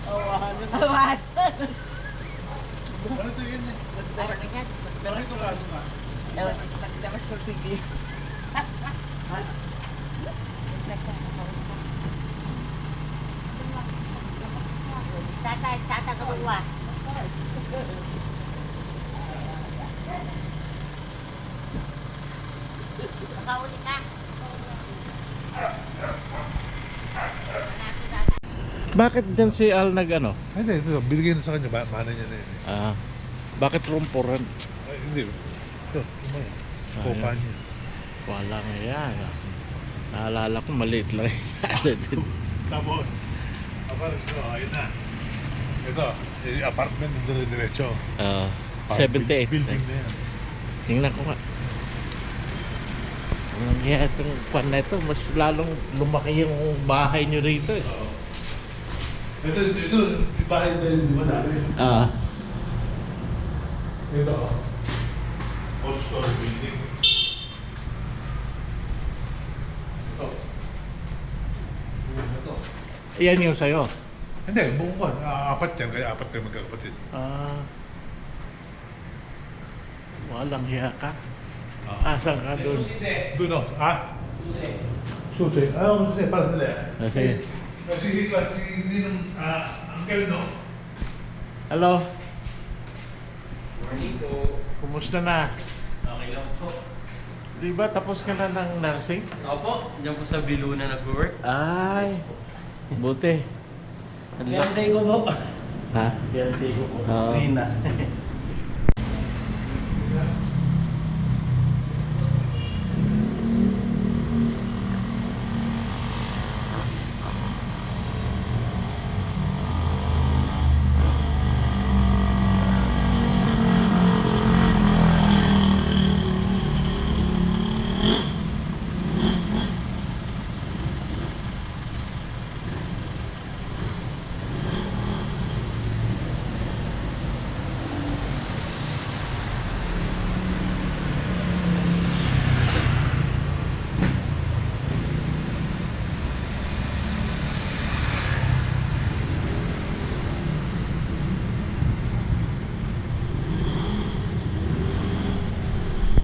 Awan. Awan. Ano ito yun eh? Ano yan? Bakit ko lalo nga? Ewan, nagdamas ko sige. Tata keluar. Makauli ka. Bakit dyan si Al nag-ano? Hindi, ito. Binigay na sa kanya. Mana niya na yun eh. Bakit rumpuran? Ay, hindi. Ito. Ano yun? Kopa niya. Wala nga yan. Naalala ko maliit lang. Tapos, ayun na. Ito, apartment na dire-diretso. 78. Building na yan. Tingnan ko nga. Kaya itong pan na ito, mas lalong lumaki yung bahay nyo rito eh. Ito, bahay na yun, di ba dati? Ito, all-story building. Ito. Yan yung sayo. Hindi, buong ko. Apat yan, kaya apat kayo magkakapatid. Walang hiya ka. Asan ka doon? Doon o, ha? Susi. Ano susi? Para sila. Sige. Sige, hindi ng uncle, no? Hello? Morning po. Kumusta na? Okay lang po. Di ba tapos ka na ng nursing? Opo, dyan po sa Biluna nag-work. Ay, buti. Fiancé ko po. Ha? Fiancé ko po. Oo. Rina.